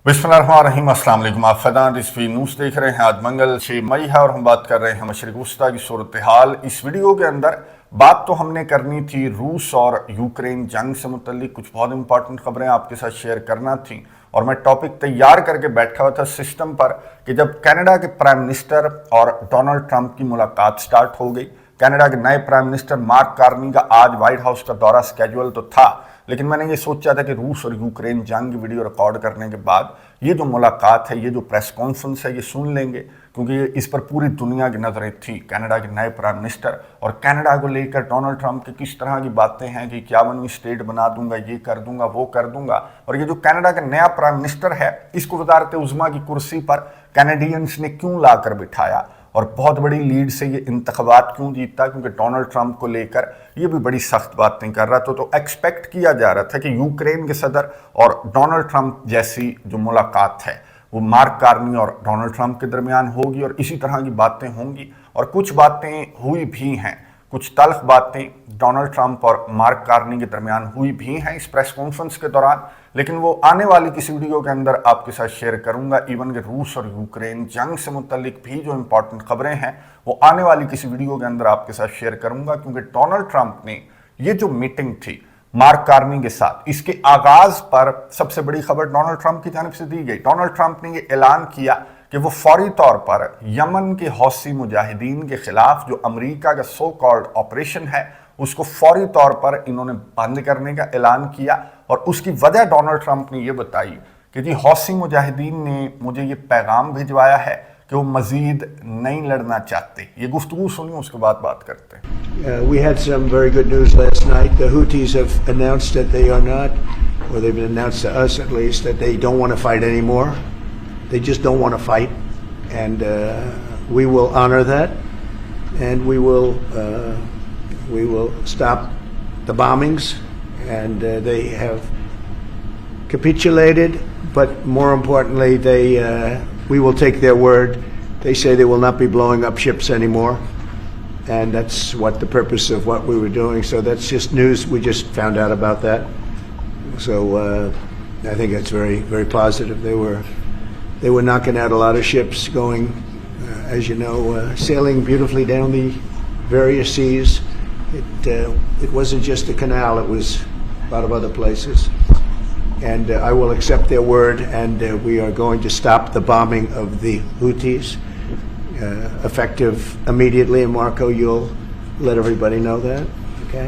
बिस्मिल्लाहिर्रहमानिर्रहीम, अस्सलाम वालेकुम। आप फैज़ान रिज़वी न्यूज़ देख रहे हैं। आज मंगल 6 मई है और हम बात कर रहे हैं मशरिक़ वुस्ता की सूरत हाल। इस वीडियो के अंदर बात तो हमने करनी थी रूस और यूक्रेन जंग से मुतल्लिक, कुछ बहुत इंपॉर्टेंट खबरें आपके साथ शेयर करना थी और मैं टॉपिक तैयार करके बैठा हुआ था सिस्टम पर कि जब कनाडा के प्राइम मिनिस्टर और डोनाल्ड ट्रंप की मुलाकात स्टार्ट हो गई। कनाडा के नए प्राइम मिनिस्टर मार्क कार्नी का आज व्हाइट हाउस का दौरा स्केड्यूल तो था, लेकिन मैंने ये सोचा था कि रूस और यूक्रेन जंग की वीडियो रिकॉर्ड करने के बाद ये जो मुलाकात है, ये जो प्रेस कॉन्फ्रेंस है, ये सुन लेंगे, क्योंकि इस पर पूरी दुनिया की नज़रें थी। कनाडा के नए प्राइम मिनिस्टर और कनाडा को लेकर डोनाल्ड ट्रंप की किस तरह की बातें हैं कि 51वीं स्टेट बना दूंगा, ये कर दूंगा, वो कर दूंगा। और ये जो कनाडा का नया प्राइम मिनिस्टर है, इसको वज़ारत उज़्मा की कुर्सी पर कैनेडियंस ने क्यों लाकर बिठाया और बहुत बड़ी लीड से ये इंतखाबात क्यों जीता, क्योंकि डोनाल्ड ट्रंप को लेकर ये भी बड़ी सख्त बातें कर रहा था। तो एक्सपेक्ट किया जा रहा था कि यूक्रेन के सदर और डोनाल्ड ट्रंप जैसी जो मुलाकात है वो मार्क कार्नी और डोनाल्ड ट्रंप के दरमियान होगी और इसी तरह की बातें होंगी। और कुछ बातें हुई भी हैं, कुछ तल्ख बातें डोनाल्ड ट्रंप और मार्क कार्नी के दरमियान हुई भी हैं इस प्रेस कॉन्फ्रेंस के दौरान, लेकिन वो आने वाली किसी वीडियो के अंदर आपके साथ शेयर करूंगा। इवन कि रूस और यूक्रेन जंग से मुतल्लिक भी जो इंपॉर्टेंट खबरें हैं वो आने वाली किसी वीडियो के अंदर आपके साथ शेयर करूंगा, क्योंकि डोनाल्ड ट्रंप ने ये जो मीटिंग थी मार्क कार्नी के साथ, इसके आगाज पर सबसे बड़ी खबर डोनाल्ड ट्रंप की जानिब से दी गई। डोनाल्ड ट्रंप ने ये ऐलान किया कि वो फौरी तौर पर यमन के हौसी मुजाहिदीन के खिलाफ जो अमेरिका का सो कॉल्ड ऑपरेशन है उसको फौरी तौर पर इन्होंने बंद करने का ऐलान किया। और उसकी वजह डोनाल्ड ट्रंप ने ये बताई कि जी हौसी मुजाहिदीन ने मुझे ये पैगाम भिजवाया है कि वो मजीद नहीं लड़ना चाहते। ये गुफ्तगू सुनिए, उसके बाद बात करते हैं। We had some very good news last night. The Houthis have announced that they are not, or they've announced to us at least, that they don't want to fight anymore. They just don't want to fight, and we will honor that, and we will stop the bombings, and they have capitulated. But more importantly, we will take their word. They say they will not be blowing up ships anymore. And that's what the purpose of what we were doing. So that's just news. We just found out about that. So I think that's very, very positive. They were knocking out a lot of ships going, as you know, sailing beautifully down the various seas. It wasn't just the canal. It was a lot of other places. And I will accept their word, and we are going to stop the bombing of the Houthis. Effective immediately, and Marco, you'll let everybody know that, okay?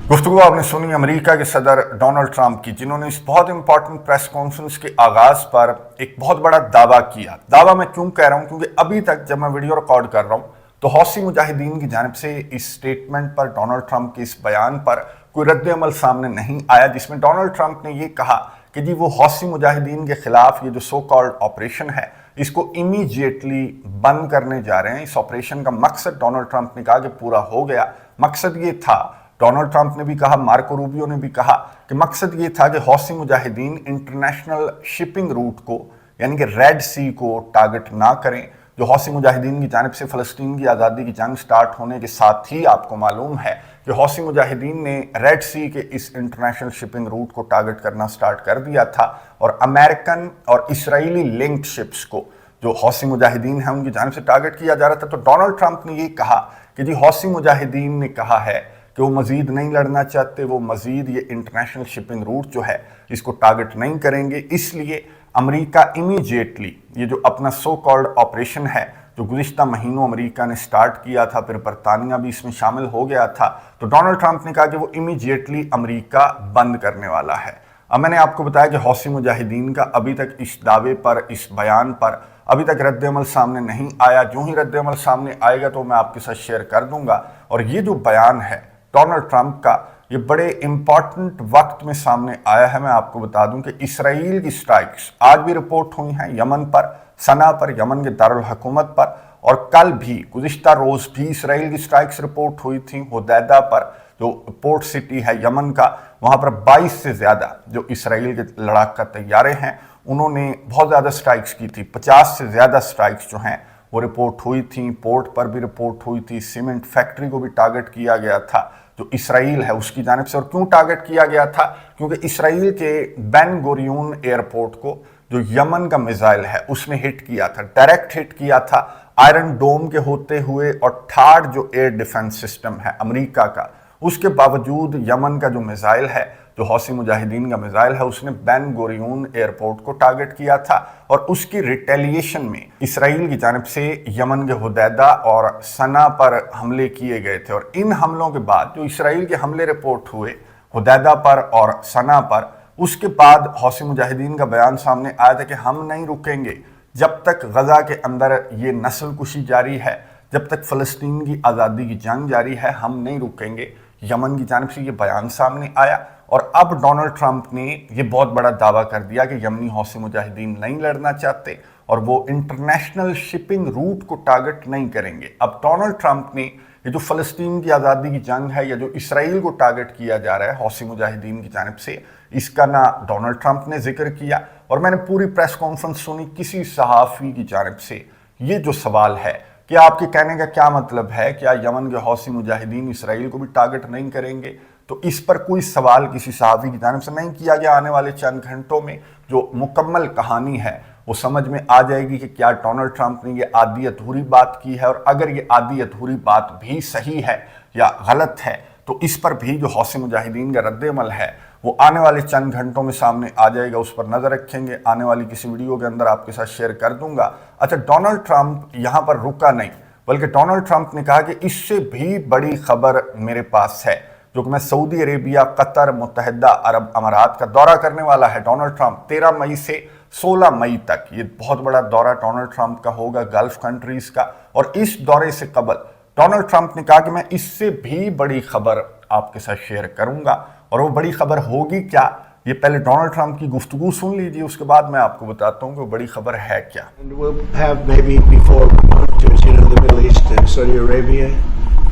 गुफ्तगू आपने सुनी America के सदर Donald Trump की, जिन्होंने इस बहुत important press conference के आगाज पर एक बहुत बड़ा दावा किया। दावा मैं क्यों कह रहा हूं, क्योंकि अभी तक जब मैं वीडियो रिकॉर्ड कर रहा हूं तो हौसी मुजाहिदीन की जानिब से इस स्टेटमेंट पर, डोनाल्ड ट्रंप के इस बयान पर कोई रद्द अमल सामने नहीं आया, जिसमें डोनाल्ड ट्रंप ने ये कहा कि जी वो हौसी मुजाहिदीन के खिलाफ ये जो सो कॉल्ड ऑपरेशन है इसको इमीडिएटली बंद करने जा रहे हैं। इस ऑपरेशन का मकसद डोनाल्ड ट्रंप ने कहा कि पूरा हो गया। मकसद ये था, डोनाल्ड ट्रंप ने भी कहा, मार्को रूबियो ने भी कहा कि मकसद ये था कि हौसी मुजाहिदीन इंटरनेशनल शिपिंग रूट को, यानी कि रेड सी को टारगेट ना करें। जो हौसी मुजाहिदीन की जानिब से फ़लस्तीन की आज़ादी की जंग स्टार्ट होने के साथ ही आपको मालूम है कि हौसी मुजाहिदीन ने रेड सी के इस इंटरनेशनल शिपिंग रूट को टारगेट करना स्टार्ट कर दिया था और अमेरिकन और इसराइली लिंक्ड शिप्स को जो हौसी मुजाहिदीन है उनकी जानिब से टारगेट किया जा रहा था। तो डोनाल्ड ट्रंप ने ये कहा कि जी हौसी मुजाहिदीन ने कहा है कि वो मज़ीद नहीं लड़ना चाहते, वो मज़ीद ये इंटरनेशनल शिपिंग रूट जो है इसको टारगेट नहीं करेंगे। इसलिए अमेरिका इमीडिएटली ये जो अपना सो कॉल्ड ऑपरेशन है जो गुज़िश्ता महीनों अमेरिका ने स्टार्ट किया था, फिर बरतानिया भी इसमें शामिल हो गया था, तो डोनाल्ड ट्रंप ने कहा कि वो इमीडिएटली अमेरिका बंद करने वाला है। अब मैंने आपको बताया कि हौसी मुजाहिदीन का अभी तक इस दावे पर, इस बयान पर अभी तक रद्द अमल सामने नहीं आया। जो ही रद्द अमल सामने आएगा तो मैं आपके साथ शेयर कर दूंगा। और ये जो बयान है डोनाल्ड ट्रंप का, ये बड़े इंपॉर्टेंट वक्त में सामने आया है। मैं आपको बता दूं कि इसराइल की स्ट्राइक्स आज भी रिपोर्ट हुई हैं यमन पर, सना पर, यमन के दारुल हुकूमत पर, और कल भी गुज़िश्ता रोज़ भी इसराइल की स्ट्राइक्स रिपोर्ट हुई थी हुदैदा पर, जो पोर्ट सिटी है यमन का। वहाँ पर 22 से ज़्यादा जो इसराइल के लड़ाका तैयारे हैं उन्होंने बहुत ज़्यादा स्ट्राइक्स की थी। 50 से ज़्यादा स्ट्राइक्स जो हैं वो रिपोर्ट हुई थी। पोर्ट पर भी रिपोर्ट हुई थी, सीमेंट फैक्ट्री को भी टारगेट किया गया था जो इसराइल है उसकी जानिब से। और क्यों टारगेट किया गया था? क्योंकि इसराइल के बेन गुरियन एयरपोर्ट को जो यमन का मिसाइल है उसने हिट किया था, डायरेक्ट हिट किया था आयरन डोम के होते हुए, और थार्ड जो एयर डिफेंस सिस्टम है अमेरिका का, उसके बावजूद यमन का जो मिसाइल है, जो हौसी मुजाहिदीन का मिसाइल है, उसने बेन गोरियून एयरपोर्ट को टारगेट किया था। और उसकी रिटेलिएशन में इसराइल की जानिब से यमन के हुदैदा और सना पर हमले किए गए थे। और इन हमलों के बाद जो इसराइल के हमले रिपोर्ट हुए हुदैदा पर और सना पर, उसके बाद हौसी मुजाहिदीन का बयान सामने आया था कि हम नहीं रुकेंगे जब तक गजा के अंदर ये नस्ल कुशी जारी है, जब तक फ़लस्तीन की आज़ादी की जंग जारी है, हम नहीं रुकेंगे। यमन की जानिब से ये बयान सामने आया और अब डोनाल्ड ट्रंप ने ये बहुत बड़ा दावा कर दिया कि यमनी हौसी मुजाहिदीन नहीं लड़ना चाहते और वो इंटरनेशनल शिपिंग रूट को टारगेट नहीं करेंगे। अब डोनाल्ड ट्रंप ने ये जो फ़लस्तीन की आज़ादी की जंग है या जो इसराइल को टारगेट किया जा रहा है हौसी मुजाहिदीन की जानिब से, इसका ना डोनाल्ड ट्रंप ने जिक्र किया। और मैंने पूरी प्रेस कॉन्फ्रेंस सुनी किसी सहाफ़ी की जानिब से ये जो सवाल है कि आपके कहने का क्या मतलब है, क्या यमन के हौसी मुजाहिदीन इसराइल को भी टारगेट नहीं करेंगे, तो इस पर कोई सवाल किसी सहाफ़ी की जानिब से नहीं किया गया। आने वाले चंद घंटों में जो मुकम्मल कहानी है वो समझ में आ जाएगी कि क्या डोनाल्ड ट्रंप ने ये आधी अधूरी बात की है, और अगर ये आधी अधूरी बात भी सही है या गलत है तो इस पर भी जो हौसी मुजाहिदीन का रद्द-ए-अमल है वो आने वाले चंद घंटों में सामने आ जाएगा। उस पर नज़र रखेंगे, आने वाली किसी वीडियो के अंदर आपके साथ शेयर कर दूंगा। अच्छा, डोनाल्ड ट्रंप यहाँ पर रुका नहीं, बल्कि डोनाल्ड ट्रंप ने कहा कि इससे भी बड़ी खबर मेरे पास है, जो कि मैं सऊदी अरेबिया, कतर, मुत्तहिदा अरब अमारात का दौरा करने वाला है डोनाल्ड ट्रंप 13 मई से 16 मई तक। ये बहुत बड़ा दौरा डोनाल्ड ट्रंप का होगा गल्फ कंट्रीज का। और इस दौरे से कबल डोनाल्ड ट्रंप ने कहा कि मैं इससे भी बड़ी खबर आपके साथ शेयर करूंगा। और वो बड़ी खबर होगी क्या, ये पहले डोनाल्ड ट्रंप की गुफ्तगू सुन लीजिए, उसके बाद मैं आपको बताता हूँ कि वो बड़ी खबर है क्या। And we'll have maybe before to the Middle East and Saudi Arabia,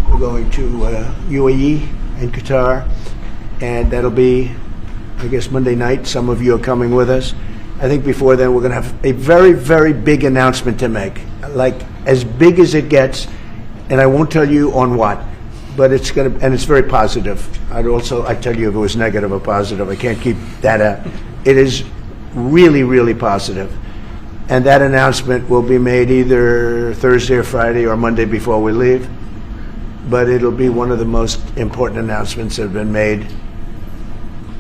we're going to UAE and Qatar, and that'll be, I guess, Monday night. Some of you are coming with us. I think before then we're going to have a very, very big announcement to make, like as big as it gets, and I won't tell you on what. But it's going to, and it's very positive. I'd tell you if it was negative or positive. I can't keep that out. It is really, really positive. And that announcement will be made either Thursday or Friday or Monday before we leave. But it'll be one of the most important announcements that have been made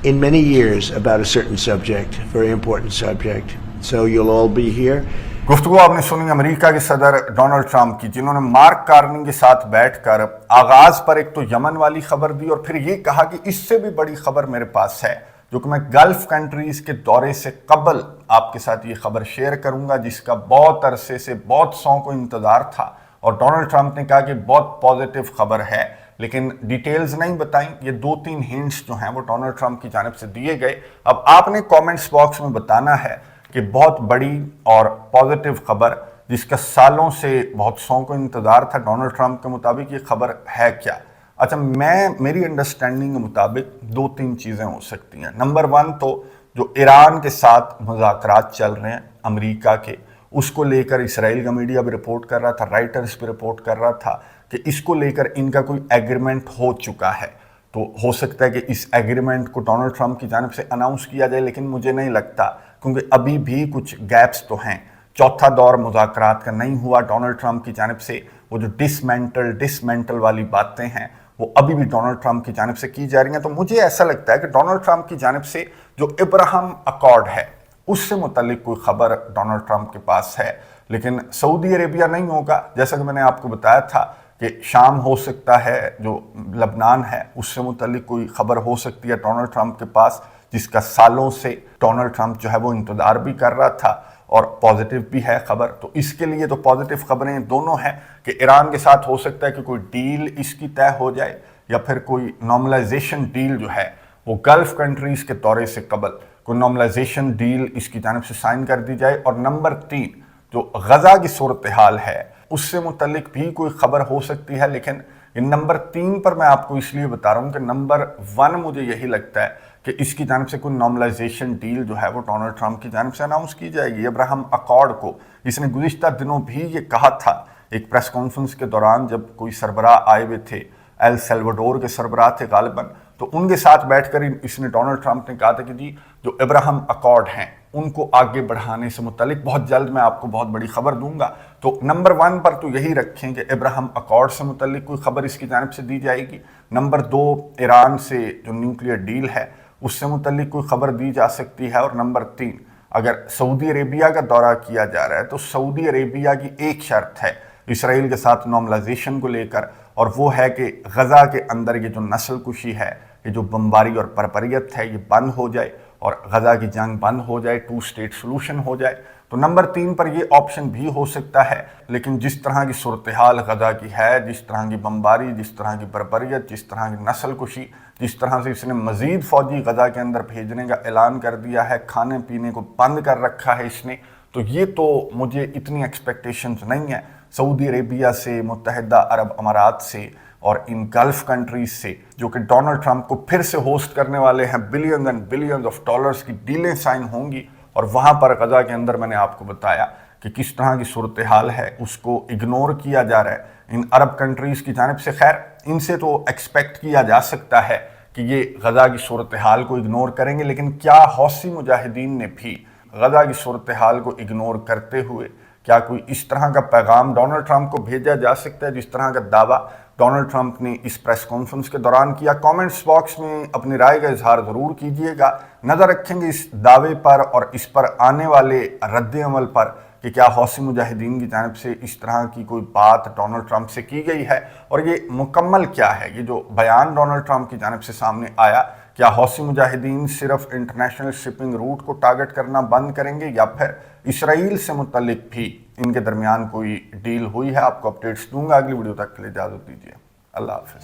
in many years about a certain subject, very important subject. So you'll all be here. गुफ्तगू आपने सुनी America के सदर Donald Trump की, जिन्होंने mark Carney के साथ बैठकर आगाज पर एक तो यमन वाली खबर दी और फिर ये कहा कि इससे भी बड़ी खबर मेरे पास है, जो कि मैं गल्फ कंट्रीज के दौरे से कबल आपके साथ ये खबर शेयर करूंगा, जिसका बहुत अरसे से बहुत सौ को इंतजार था। और डोनाल्ड ट्रंप ने कहा कि बहुत पॉजिटिव खबर है, लेकिन डिटेल्स नहीं बताई। ये 2-3 हिंट्स जो हैं वो डोनाल्ड ट्रंप की जानिब से दिए गए। अब आपने कमेंट्स बॉक्स में बताना है कि बहुत बड़ी और पॉजिटिव खबर, जिसका सालों से बहुत सौ को इंतजार था, डोनाल्ड ट्रंप के मुताबिक ये खबर है क्या। अच्छा, मेरी अंडरस्टैंडिंग के मुताबिक 2-3 चीज़ें हो सकती हैं। नंबर 1 तो जो ईरान के साथ मुज़ाकरात चल रहे हैं अमेरिका के, उसको लेकर इसराइल का मीडिया भी रिपोर्ट कर रहा था, राइटर्स भी रिपोर्ट कर रहा था कि इसको लेकर इनका कोई एग्रीमेंट हो चुका है। तो हो सकता है कि इस एग्रीमेंट को डोनाल्ड ट्रंप की जानिब से अनाउंस किया जाए, लेकिन मुझे नहीं लगता, क्योंकि अभी भी कुछ गैप्स तो हैं। चौथा दौर मुज़ाकरात का नहीं हुआ डोनाल्ड ट्रंप की जानिब से। वो जो डिसमेंटल वाली बातें हैं वो अभी भी डोनाल्ड ट्रंप की जानिब से की जा रही हैं। तो मुझे ऐसा लगता है कि डोनाल्ड ट्रंप की जानिब से जो इब्राहिम अकॉर्ड है उससे मुतल्लिक कोई खबर डोनाल्ड ट्रंप के पास है, लेकिन सऊदी अरेबिया नहीं होगा। जैसा कि मैंने आपको बताया था कि शाम हो सकता है, जो लबनान है उससे मुतल्लिक कोई खबर हो सकती है डोनाल्ड ट्रंप के पास, जिसका सालों से डोनाल्ड ट्रंप जो है वो इंतजार भी कर रहा था और पॉजिटिव भी है खबर। तो इसके लिए तो पॉजिटिव खबरें दोनों हैं कि ईरान के साथ हो सकता है कि कोई डील इसकी तय हो जाए, या फिर कोई नॉर्मलाइजेशन डील जो है वो गल्फ कंट्रीज के दौरे से कबल कोई नॉर्मलाइजेशन डील इसकी जानिब से साइन कर दी जाए। और नंबर 3 जो गजा की सूरत हाल है उससे मुतल्लिक भी कोई खबर हो सकती है। लेकिन इन नंबर 3 पर मैं आपको इसलिए बता रहा हूँ कि नंबर 1 मुझे यही लगता है कि इसकी जानिब से कोई नॉर्मलाइजेशन डील जो है वो डोनाल्ड ट्रंप की जानिब से अनाउंस की जाएगी। इब्राहिम अकॉर्ड को इसने गुज़िश्ता दिनों भी ये कहा था एक प्रेस कॉन्फ्रेंस के दौरान, जब कोई सरबराह आए हुए थे, एल सल्वाडोर के सरबराह थे गालिबन, تو ان کے ساتھ بیٹھ کر اس نے ڈونلڈ ٹرمپ نے کہا تھا کہ جی جو ابراہم اکارڈ ہیں ان کو آگے بڑھانے سے متعلق بہت جلد میں آپ کو بہت بڑی خبر دوں گا. تو نمبر 1 پر تو یہی رکھیں کہ ابراہم اکارڈ سے متعلق کوئی خبر اس کی جانب سے دی جائے گی. نمبر 2 ایران سے جو نیوکلیئر ڈیل ہے اس سے متعلق کوئی خبر دی جا سکتی ہے. اور نمبر 3 اگر سعودی عربیہ کا دورہ کیا جا رہا ہے تو سعودی عربیہ کی ایک شرط ہے اسرائیل کے ساتھ نارملائزیشن کو لے کر، اور وہ ہے کہ غزہ کے اندر یہ جو نسل کشی ہے، یہ جو بمباری اور بربریت ہے، یہ بند ہو جائے اور غزہ کی جنگ بند ہو جائے، 2 اسٹیٹ سلوشن ہو جائے. تو نمبر 3 پر یہ آپشن بھی ہو سکتا ہے. لیکن جس طرح کی صورتحال غزہ کی ہے، جس طرح کی بمباری، جس طرح کی بربریت، جس طرح کی نسل کشی، جس طرح سے اس نے مزید فوجی غزہ کے اندر بھیجنے کا اعلان کر دیا ہے، کھانے پینے کو بند کر رکھا ہے اس نے، تو یہ تو مجھے اتنی ایکسپیکٹیشنز نہیں ہیں سعودی عربیہ سے، متحدہ عرب امارات سے اور ان گلف کنٹریز سے جو کہ ڈونلڈ ٹرمپ کو پھر سے ہوسٹ کرنے والے ہیں. Billions and billions of dollars کی ڈیلیں سائن ہوں گی، اور وہاں پر غزہ کے اندر میں نے آپ کو بتایا کہ کس طرح کی صورتحال ہے، اس کو اگنور کیا جا رہا ہے ان عرب کنٹریز کی جانب سے. خیر ان سے تو ایکسپیکٹ کیا جا سکتا ہے کہ یہ غزہ کی صورتحال کو اگنور کریں گے، لیکن کیا حوثی مجاہدین نے بھی غزہ کی صورتحال کو اگنور کرتے ہوئے کیا کوئی اس طرح کا پیغام ڈونلڈ ٹرمپ کو بھیجا جا سکتا ہے جس طرح کا دعویٰ ڈونلڈ ٹرمپ نے اس پریس کانفرنس کے دوران کیا؟ کامنٹس باکس میں اپنی رائے کا اظہار ضرور کیجئے گا. نظر رکھیں گے اس دعوے پر اور اس پر آنے والے رد عمل پر کہ کیا حوثی مجاہدین کی جانب سے اس طرح کی کوئی بات ڈونلڈ ٹرمپ سے کی گئی ہے، اور یہ مکمل کیا ہے. یہ جو بیان ڈونلڈ ٹرمپ کی جانب سے سامنے آیا، کیا حوثی مجاہدین صرف انٹرنیشنل شپنگ روٹ کو ٹارگٹ کرنا بند کریں گے یا پھر اسرائیل سے متعلق بھی ان کے درمیان کوئی ڈیل ہوئی ہے؟ آپ کو اپڈیٹس دوں گا. اگلی ویڈیو تک کے لیے اجازت دیجیے. اللہ حافظ.